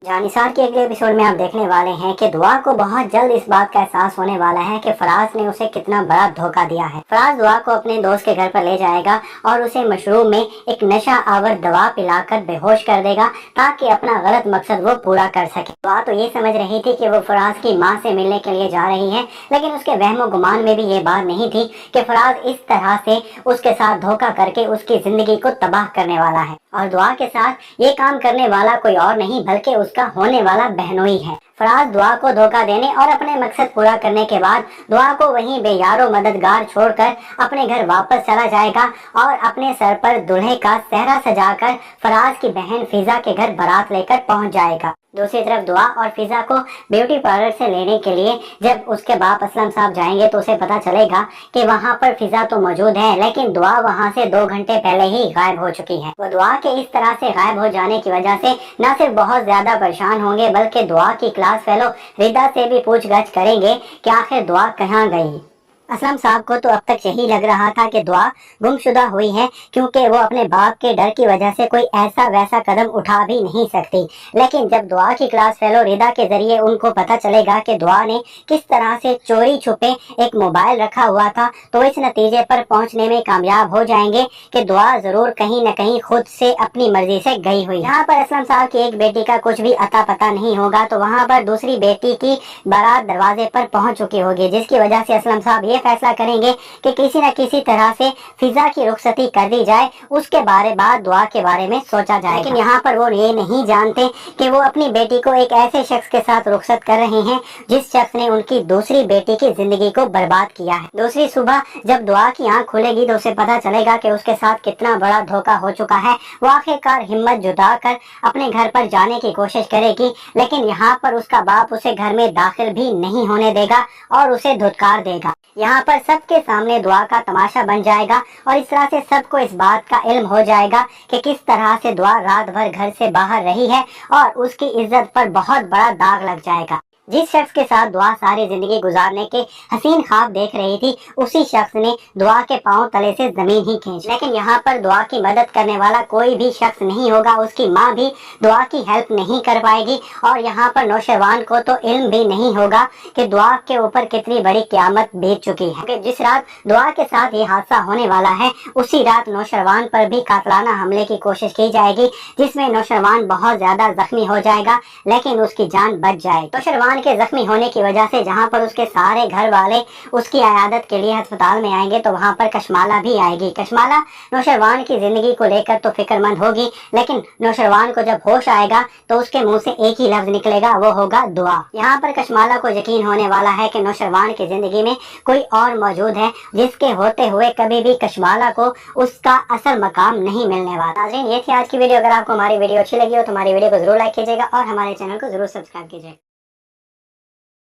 जानिसार के अगले एपिसोड में आप देखने वाले हैं कि दुआ को बहुत जल्द इस बात का एहसास होने वाला है कि फराज ने उसे कितना बड़ा धोखा दिया है। फराज दुआ को अपने दोस्त के घर पर ले जाएगा और उसे मशरूम में एक नशा आवर दवा पिलाकर बेहोश कर देगा ताकि अपना गलत मकसद वो पूरा कर सके। दुआ तो ये समझ रही थी कि वो फराज की माँ से मिलने के लिए जा रही है, लेकिन उसके वहमो गुमान में भी ये बात नहीं थी कि फराज इस तरह से उसके साथ धोखा करके उसकी जिंदगी को तबाह करने वाला है। और दुआ के साथ ये काम करने वाला कोई और नहीं बल्कि उसका होने वाला बहनोई है। फराज दुआ को धोखा देने और अपने मकसद पूरा करने के बाद दुआ को वहीं बेयारो मददगार छोड़कर अपने घर वापस चला जाएगा और अपने सर पर दूल्हे का सेहरा सजाकर फराज की बहन फिजा के घर बारात लेकर पहुंच जाएगा। दूसरी तरफ दुआ और फिजा को ब्यूटी पार्लर से लेने के लिए जब उसके बाप असलम साहब जाएंगे तो उसे पता चलेगा कि वहां पर फिजा तो मौजूद है, लेकिन दुआ वहां से 2 घंटे पहले ही गायब हो चुकी है। वो दुआ के इस तरह से गायब हो जाने की वजह से न सिर्फ बहुत ज्यादा परेशान होंगे बल्कि दुआ की क्लास फेलो रिदा से भी पूछगछ करेंगे कि आखिर दुआ कहाँ गई। असलम साहब को तो अब तक यही लग रहा था कि दुआ गुमशुदा हुई है, क्योंकि वो अपने बाप के डर की वजह से कोई ऐसा वैसा कदम उठा भी नहीं सकती। लेकिन जब दुआ की क्लास फेलो रिदा के जरिए उनको पता चलेगा कि दुआ ने किस तरह से चोरी छुपे एक मोबाइल रखा हुआ था, तो इस नतीजे पर पहुंचने में कामयाब हो जाएंगे कि दुआ जरूर कहीं न कहीं खुद से अपनी मर्जी से गई हुई। यहाँ पर असलम साहब की एक बेटी का कुछ भी अता पता नहीं होगा, तो वहाँ पर दूसरी बेटी की बारात दरवाजे पर पहुंच चुकी होगी, जिसकी वजह से असलम साहब फैसला करेंगे कि किसी न किसी तरह से फिजा की रुखसती कर दी जाए, उसके बाद दुआ के बारे में सोचा जाए। लेकिन यहाँ पर वो ये नहीं जानते कि वो अपनी बेटी को एक ऐसे शख्स के साथ रुखसत कर रहे हैं जिस शख्स ने उनकी दूसरी बेटी की जिंदगी को बर्बाद किया है। दूसरी सुबह जब दुआ की आंख खुलेगी तो उसे पता चलेगा कि उसके साथ कितना बड़ा धोखा हो चुका है। वो आखिरकार हिम्मत जुटा कर अपने घर पर जाने की कोशिश करेगी, लेकिन यहाँ पर उसका बाप उसे घर में दाखिल भी नहीं होने देगा और उसे धुतकार देगा। यहाँ पर सबके सामने दुआ का तमाशा बन जाएगा और इस तरह से सबको इस बात का इल्म हो जाएगा कि किस तरह से दुआ रात भर घर से बाहर रही है और उसकी इज्जत पर बहुत बड़ा दाग लग जाएगा। जिस शख्स के साथ दुआ सारी जिंदगी गुजारने के हसीन ख्वाब देख रही थी, उसी शख्स ने दुआ के पांव तले से जमीन ही खींच। लेकिन यहाँ पर दुआ की मदद करने वाला कोई भी शख्स नहीं होगा, उसकी माँ भी दुआ की हेल्प नहीं कर पाएगी और यहाँ पर नौशरवान को तो इल्म भी नहीं होगा कि दुआ के ऊपर कितनी बड़ी क़यामत बीत चुकी है। जिस रात दुआ के साथ ये हादसा होने वाला है, उसी रात नौशरवान पर भी कातलाना हमले की कोशिश की जाएगी, जिसमें नौशरवान बहुत ज्यादा जख्मी हो जाएगा, लेकिन उसकी जान बच जाएगी। नौशरवान के जख्मी होने की वजह से जहां पर उसके सारे घर वाले उसकी अयादत के लिए अस्पताल में आएंगे, तो वहां पर कशमाला भी आएगी। कशमाला नौशरवान की जिंदगी को लेकर तो फिक्रमंद होगी, लेकिन नौशरवान को जब होश आएगा तो उसके मुंह से एक ही लफ्ज निकलेगा, वो होगा दुआ। यहाँ पर कशमाला को यकीन होने वाला है कि नौशरवान की जिंदगी में कोई और मौजूद है जिसके होते हुए कभी भी कशमाला को उसका असल मकाम नहीं मिलने वाला। नाज़रीन, ये थी आज की वीडियो। अगर आपको हमारी वीडियो अच्छी लगी हो तो हमारी वीडियो को जरूर लाइक कीजिएगा और हमारे चैनल को जरूर सब्सक्राइब कीजिएगा।